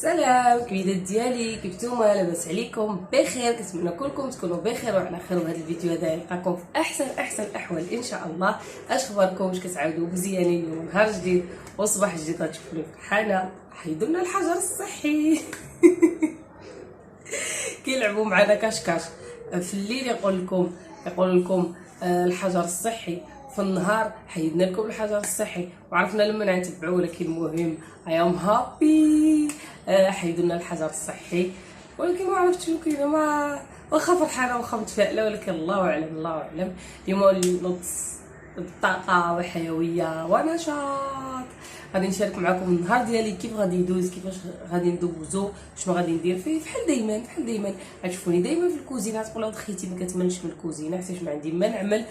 سلام كبيدات ديالي، كيف نتوما؟ لاباس عليكم؟ بخير، كنتمنى كلكم تكونوا بخير وعلى خير. وهذا الفيديو هذا يلقاكم في احسن الاحوال ان شاء الله. اش اخباركم؟ واش كتعاودوا مزيانين؟ اليوم نهار جديد وصباح جديد غتشوفوني في حالة. حيدوا لنا الحجر الصحي كيلعبوا معنا كاش في الليل يقول لكم الحجر الصحي، في النهار حيدنا لكم الحجر الصحي وعرفنا لما نتبعوا. ولكن المهم اي ام هابي حيدوا لنا الحجر الصحي، ولكن ما عرفتش شنو كاين. ما واخا فرحانه واخا متفائله، ولكن الله اعلم. اليوم نص بالطاقه وحيويه ونشاط. غادي نشارك معكم النهار ديالي كيف غادي يدوز، كيفاش غادي ندوزو، شنو غادي ندير فيه. بحال دايما غتشوفوني دايما في الكوزينه. تقولوا دخيتي ما كتمنش من الكوزينه حيت ما عندي ما نعمل.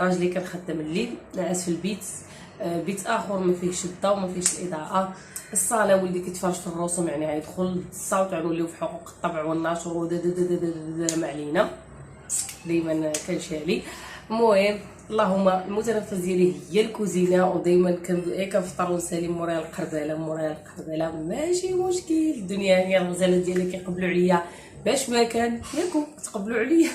راجلي كنخدم الليل، نعس في البيت، بيت اخر ما فيهش الضوء وما فيهش الاضاءه. الصاله ولدي كيتفرج في الرسوم، يعني غيدخل الصوت غنوليو في حقوق الطبع والنشر ما علينا، دائما كنشالي. المهم اللهم المتنفس ديالي هي الكوزينه، ودائما كنفطر ونسالي مورايا القربله. ماشي مشكل، الدنيا هي الغزالات ديالي كيقبلوا عليا باش ما كان ياكم تقبلوا عليا.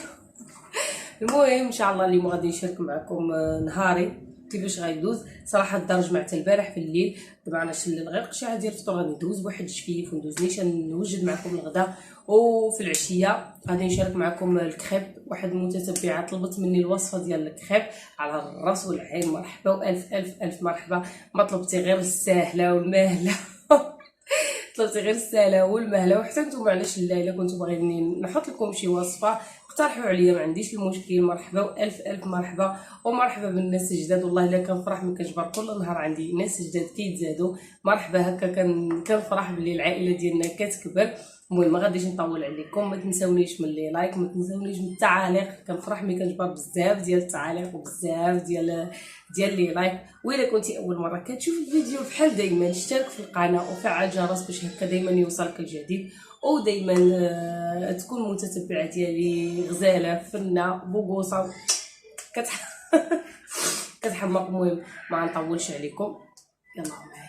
المهم ان شاء الله اليوم غادي نشارك معكم نهاري كيفاش غيدوز. صراحه الدرج مع حتى البارح في الليل، دابا انا شلل غير قشعه ديال الفطور، غادي ندوز بواحد الشفيف وندوز نيشان نوجد معكم الغداء. وفي العشيه غادي نشارك معكم الكريب. واحد المتتبعه طلبت مني الوصفه ديال الكريب، على الراس والعين، مرحبا والف الف مرحبا. ما طلبتي غير الساهله والماهله طلبتي غير الساهله والمهله. وحتى نتوما علاش لا، الا كنتو باغيين نحط لكم شي وصفه اقترحوا عليا، ما عنديش المشكل. مرحبا والف مرحبا. ومرحبا بالناس الجداد، والله الا كنفرح ملي كنجبر كل نهار عندي ناس جداد كيتزادوا. مرحبا، هكا كنفرح بلي العائله ديالنا كتكبر. المهم ما غاديش نطول عليكم، ما تنساونيش من لي لايك، ما تنساونيش من التعاليق. كنفرح ملي كنجبر بزاف ديال التعاليق وبزاف ديال لي لايك. والا كنتي اول مره كتشوف الفيديو، بحال دائما اشترك في القناه وفعل الجرس باش هكا دائما يوصلك الجديد، ودائما تكون متتبعه ديالي غزاله فنه بوغوصه كتحمق. المهم ما نطولش عليكم، يلا معايا.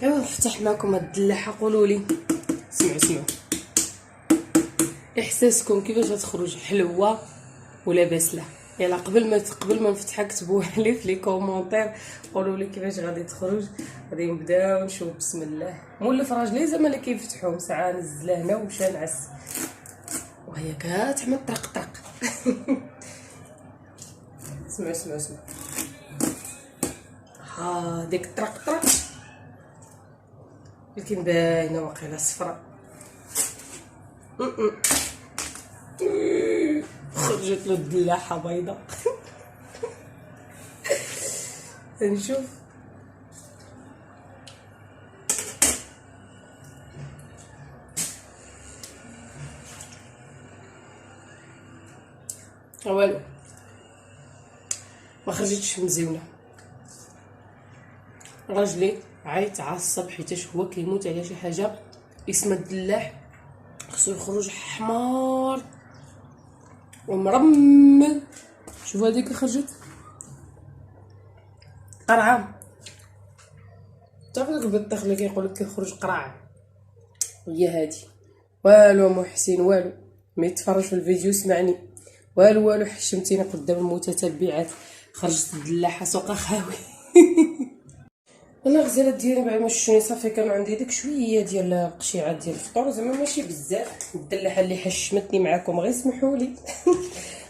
ايوا نفتح معكم هاد الدلاحه، قولوا لي سمعوا احساسكم كيفاش غتخرج، حلوه ولا باسله؟ يلا قبل ما نفتحها كتبوها لي في لي كومونتير، قولوا لي كيفاش غادي تخرج. غادي نبداو نشوف. بسم الله. مولف راجلي زعما اللي كيفتحوهم ساعه نزله هنا ومشى نعس وهي كتعمل طرق سمعوا ها ديك الطرق ولكن باينه واقيلا صفراء. خرجت له الدلاحه بيضاء نشوف. والو ما خرجتش مزيونه. راجلي عيط عصب حيتاش هو كيموت على شي حاجه اسمها الدلاح، خصو يخرج حمار ومرمل. شوفوا هذيك خرجت قرعه. تعرف داك البطيخ اللي كيقولك كيخرج قرعه، هي هادي. والو محسن والو، ملي تفرج في الفيديو سمعني. والو حشمتيني قدام المتتبعات، خرجت الدلاحه سوق خاوي. انا الغزالات ديالي بعد ما شوني صافي كانوا عندي داك شويه ديال القشيعات ديال الفطور، زعما ماشي بزاف. الدلاحه اللي حشمتني معاكم غير سمحوا لي.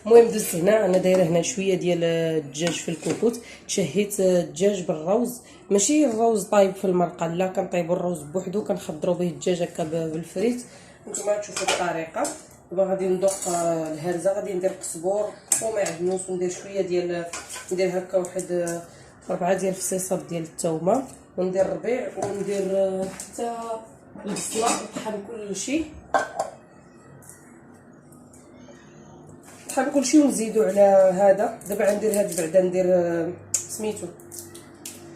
المهم دوزت هنا، انا دايره هنا شويه ديال الدجاج في الكوكوت. تشهيت الدجاج بالروز، ماشي الروز طايب في المرقه، لا كنطيبوا الروز بوحدو كنخضروا به الدجاج هكا بالفريت. نتوما تشوفوا الطريقه. دابا غادي ندوق الهرزه، غادي ندير قزبور ومعدنوس وندير شويه ديال، ندير هكا واحد 4 ديال الفصيصات ديال الثومه، وندير الربيع وندير حتى البصله، نطحن كلشي نطحن كلشي ونزيدو على هذا. دابا غندير هاد بعدا ندير سميتو،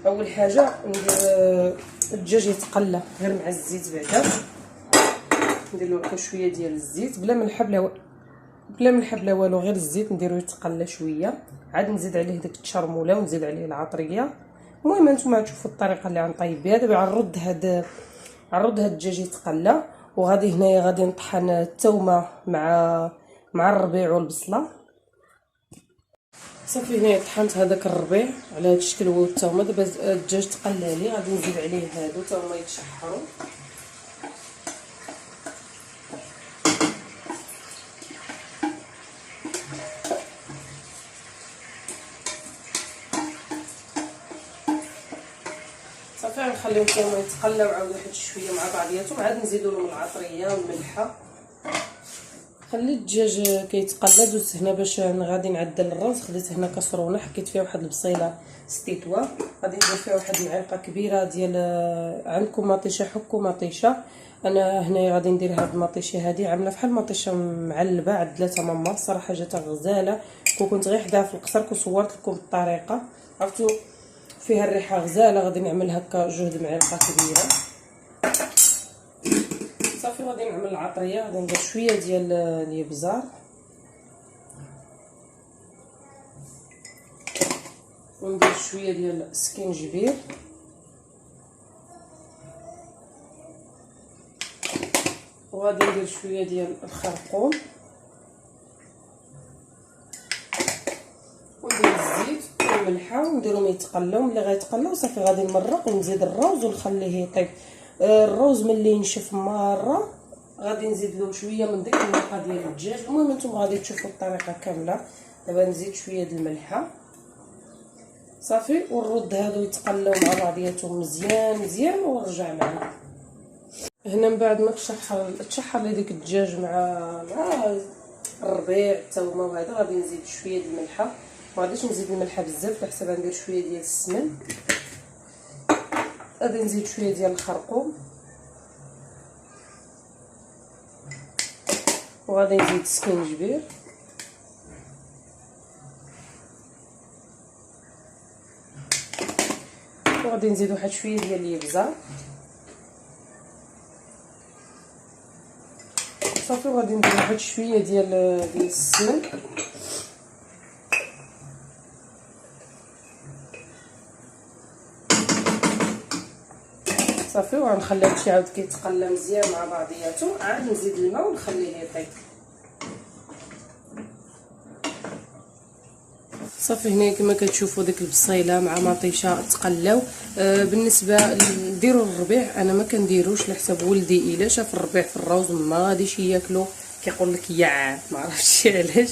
اول حاجه ندير الدجاج يتقلى غير مع الزيت، بعدا ندير له هكا شويه ديال الزيت بلا ملح بلا ملح بلا والو، غير الزيت نديرو يتقلى شويه، عاد نزيد عليه داك التشرموله ونزيد عليه العطريه. المهم نتوما تشوفوا الطريقه اللي غنطيب بها. دابا غنرد هاد الدجاج يتقلى، وغادي هنايا غادي نطحن الثومه مع الربيع والبصله. صافي هنايا طحنت هذاك الربيع على هذا الشكل هو الثومه. دابا الدجاج تقلى لي، غادي نزيد عليه هادو حتى هما يتشحروا. صافي غنخليهم حتى هما يتقلاو عاود واحد شويه مع بعضياتهم، عاد نزيدو لهم العطريه والملحه. خليت الدجاج كيتقلى. دوزت هنا باش غادي نعدل الروز، خديت هنا كاسرونه حكيت فيها واحد البصيله ستيتوا، غادي ندير فيها واحد المعلقه كبيره ديال، عندكم مطيشه حكوا مطيشه. انا هنايا غادي ندير هاد المطيشه هادي عامله بحال مطيشه معلبه عند 3 ماما، الصراحه جاتها غزاله. كنت غير حداها في القصر كنصورت لكم الطريقه، عرفتوا فيها الريحه غزاله. غادي نعمل هكا 2 معالق كبيره. صافي غادي نعمل العطريه، غادي ندير شويه ديال الابزار وندير شويه ديال السكينجبير وغادي ندير شويه ديال الخرقوم وندير الزيت والملحه ونديرهم يتقلاو. ملي غيتقلاو صافي غادي نمرق ونزيد الروز ونخليه يطيب. الروز ملي ينشف مره غادي نزيد له شويه من ديك الملحه ديال الدجاج. المهم نتوما غادي تشوفوا الطريقه كامله. دابا نزيد شويه د الملحه صافي، ونرد هادو يتقلاو مع بعضياتهم مزيان ونرجع معاه. هنا من بعد ما تشحر لي ديك الدجاج مع الربيع الثومه وهذا، غادي نزيد شويه د الملحه. ما غاديش نزيد الملحه بزاف، على حساب ندير شويه ديال السمن. غادي نزيد شويه ديال الخرقوم وغادي نزيد السكينجبير وغادي نزيد واحد شويه ديال الابزار صافي، وغادي ندير واحد شويه ديال السمن صافي، وغنخلي هادشي عاود كيتقلى مزيان مع بعضياتو. عاد نزيد الماء ونخليه يطيب. صافي هنا كما كتشوفوا ديك البصيله مع مطيشه تقلاو. بالنسبه ديروا الربيع، انا ما كنديروش لحساب ولدي الا شاف الربيع في الروز ما غاديش ياكلو، كيقول لك يا ما عرفتش علاش.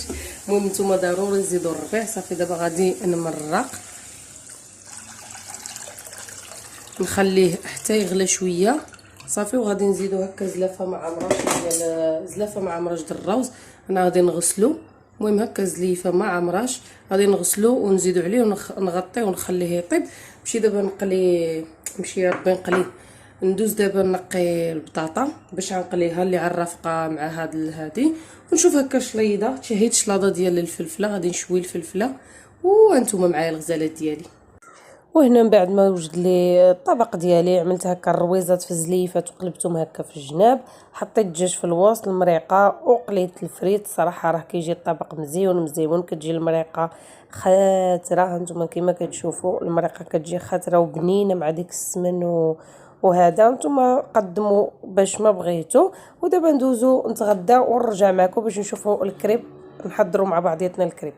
المهم نتوما ضروري نزيدوا الربيع. صافي دابا غادي نمرق نخليه حتى يغلى شويه صافي، وغادي نزيدو هكا زلافه مع مراش ديال الروز. انا غادي نغسلو، المهم هكا زليفه مع مراش غادي نغسلو ونزيدو عليه ونغطيه ونخليه يطيب. نمشي دابا نقلي، نمشي ربي نقلي ندوز دابا نقي البطاطا باش غنقليها اللي على الرافقه مع هادي، ونشوف هكا شليضه. تشهيت شلاضه ديال الفلفله، غادي نشوي الفلفله وانتم معايا الغزالات ديالي. وهنا من بعد ما وجد لي الطبق ديالي عملت هكا الرويزات في الزليفات وقلبتهم هكا في الجناب، حطيت الدجاج في الوسط، المريقه وقليت الفريت. صراحه راه كيجي الطبق مزيون، كتجي المريقه خاتره. هانتوما كيما كتشوفوا المريقه كتجي خاتره وبنينه مع ديك السمن وهذا. نتوما قدموا باش ما بغيتو. ودابا ندوزو نتغداو ونرجع معكم باش نشوفوا الكريب، نحضروا مع بعضياتنا الكريب.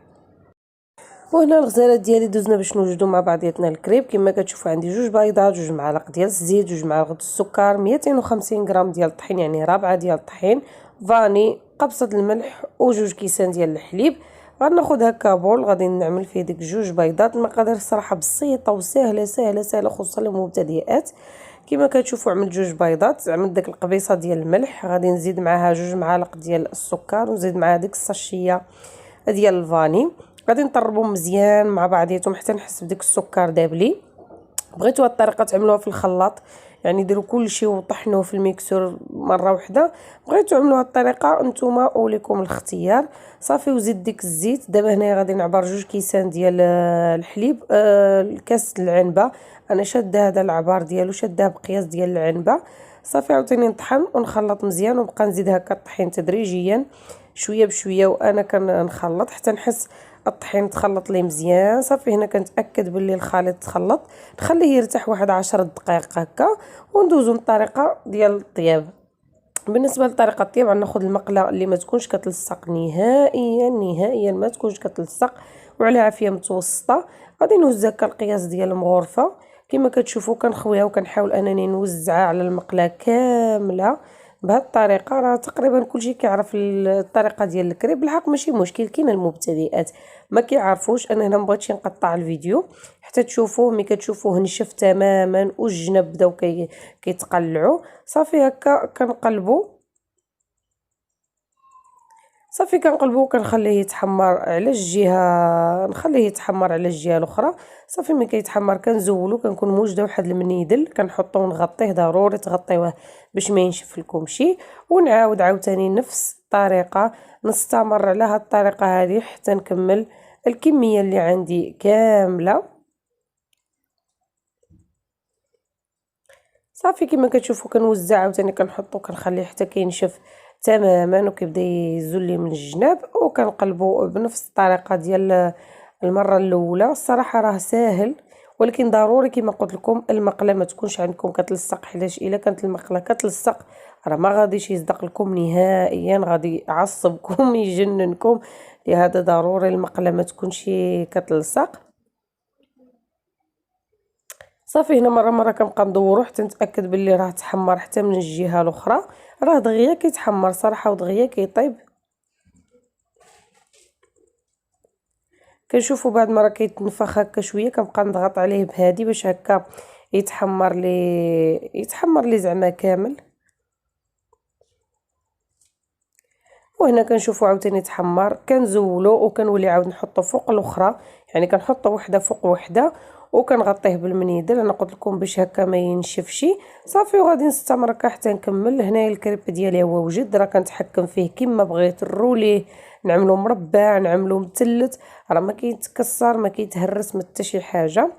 وهنا الغزالات ديالي دوزنا باش نوجدوا مع بعضياتنا الكريب. كما كتشوفوا عندي 2 بيضات، 2 معالق ديال الزيت، 2 معالق السكر، 250 غرام ديال الطحين يعني رابعه ديال الطحين، فاني، قبصه الملح و2 كيسان ديال الحليب. غناخذ هكا بول غادي نعمل فيه ديك 2 بيضات. المقادير الصراحه بسيطه وسهله سهله سهله خصوصا للمبتدئات. كما كتشوفوا عملت 2 بيضات، عملت داك القبيصه ديال الملح، غادي نزيد معاها 2 معالق ديال السكر ونزيد معاها ديك الساشيه ديال الفاني. غادي نطربهم مزيان مع بعضياتهم حتى نحس بديك السكر داب لي. بغيتوا هاد الطريقه تعملوها في الخلاط، يعني ديروا كلشي وطحنوه في الميكسور مره واحده. بغيتوا تعملوا هاد الطريقه نتوما وليكم الاختيار. صافي وزيد ديك الزيت. دابا هنايا غادي نعبر 2 كيسان ديال الحليب، الكاس العنبه. انا شاده هذا العبار ديالو، شاده بقياس ديال العنبه. صافي عاوتاني نطحن ونخلط مزيان، ونبقى نزيد هكا الطحين تدريجيا شويه بشويه وانا كنخلط حتى نحس الطحين تخلط لي مزيان. صافي هنا كنتاكد باللي الخليط تخلط، نخليه يرتاح واحد 10 دقائق هكا وندوزو للطريقه ديال الطياب. بالنسبه لطريقه الطياب غناخذ المقله اللي ما تكونش كتلصق نهائيا ما تكونش كتلصق وعلى عافيه متوسطه. غادي نوزع هكا القياس ديال المغرفه. كما كتشوفوا كنخويها وكنحاول انني نوزعها على المقله كامله بهذه الطريقه. راه تقريبا كلشي كيعرف الطريقه ديال الكريب، بالحق ماشي مشكل. كاين المبتدئات ما كيعرفوش. انا هنا مبغيتش نقطع الفيديو حتى تشوفوه. ملي كتشوفوه نشف تماما والجناب بداو كيتقلعوا. صافي هكا كنقلبوا، صافي كنقلبو وكنخليه يتحمر على الجهه، نخليه يتحمر على الجهه الاخرى. صافي ملي كيتحمر كنزولو، كنكون موجده واحد المنيدل كنحطو ونغطيه، ضروري تغطيوه باش ما ينشف لكمش. ونعاود عاوتاني نفس الطريقه، نستمر على هاد الطريقه هذه حتى نكمل الكميه اللي عندي كامله. صافي كما كتشوفوا كنوزع عاوتاني كنحطو كنخليه حتى كينشف تماما وكيبدا يزول لي من الجناب، وكنقلبو بنفس الطريقه ديال المره الاولى. الصراحه راه ساهل، ولكن ضروري كما قلت لكم المقله ما تكونش عندكم كتلصق، حيت الا كانت المقله كتلصق راه ما غاديش يصدق لكم نهائيا، غادي يعصبكم يجننكم. لهذا ضروري المقله ما تكونش كتلصق. صافي هنا مره كنبقى ندورو حتى نتاكد باللي راه تحمر حتى من الجهه الاخرى. راه دغيا كيتحمر صراحه ودغيا كيطيب. كنشوفوا بعد ما راه كيتنفخ هكا شويه كنبقى نضغط عليه بهادي باش هكا يتحمر لي زعما كامل. وهنا كنشوفوا عاوتاني تحمر، كنزولو وكنولي عاود نحطو فوق الاخرى، يعني كنحطو وحده فوق وحده وكنغطيه بالمنيدل. انا قلت لكم باش هكا ما ينشفش. صافي وغادي نستمر هكا حتى نكمل. هنايا الكريب ديالي هو وجد، راه كنتحكم فيه كما بغيت، نروليه نعملو مربع نعملو مثلث، راه ما كيتكسر ما كيتهرس ما حتى شي حاجه.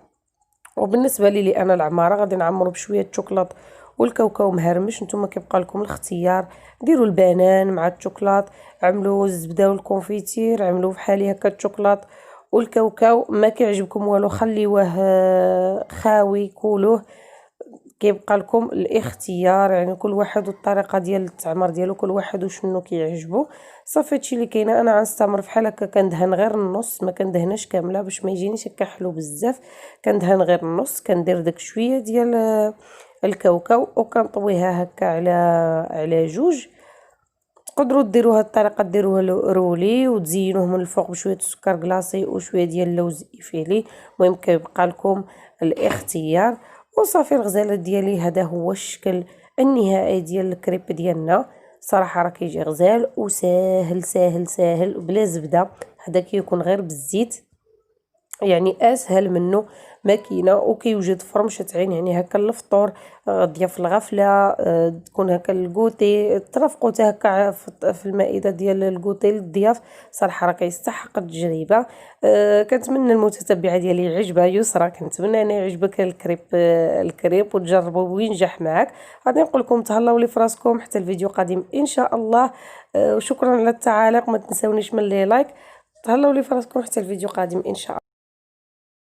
وبالنسبه لي انا العماره غادي نعمرو بشويه الشوكولات والكاوكاو مهرمش. نتوما كيبقى لكم الاختيار، ديروا البنان مع الشوكولات، عملوا الزبده والكونفيتير، عملوا بحالي هكا الشوكولات والكاوكاو. ما كيعجبكم والو خليوه خاوي كولوه، كيبقى لكم الاختيار، يعني كل واحد والطريقه ديال التعمر ديالو، كل واحد وشنو كيعجبو. صافي هادشي اللي كاينه. انا غنستمر بحال هكا كندهن غير النص، ما كندهناش كامله باش ما يجينيش هكا حلو بزاف. كندهن غير النص، كندير داك شويه ديال الكاوكاو وكنطويها هكا على جوج. تقدروا ديروا هاد الطريقه ديروها رولي وتزينوه من الفوق بشويه السكر كلاصي وشويه ديال اللوز يفيلي. المهم كيبقى لكم الاختيار. وصافي الغزاله ديالي هذا هو الشكل النهائي ديال الكريب ديالنا. صراحه راه كيجي غزال وساهل ساهل ساهل بلا زبده، هذا كيكون غير بالزيت، يعني اسهل منه ماكينه، وكيوجد فرمشه عين يعني هكا للفطور، ضياف الغفله، تكون هكا الكوتي، ترافقوا هكا في المائده ديال الكوتي للضياف. صراحه راه كيستحق التجربه. كنتمنى المتتبعه ديالي يعجبها يسرى، كنتمنى ان يعجبك الكريب وتجربوا وينجح معك. غادي نقول لكم تهلاو لي فراسكم حتى الفيديو قادم ان شاء الله. وشكرا على التعاليق، ما تنسونيش من لي لايك. تهلاو لي فراسكم حتى الفيديو قادم ان شاء الله.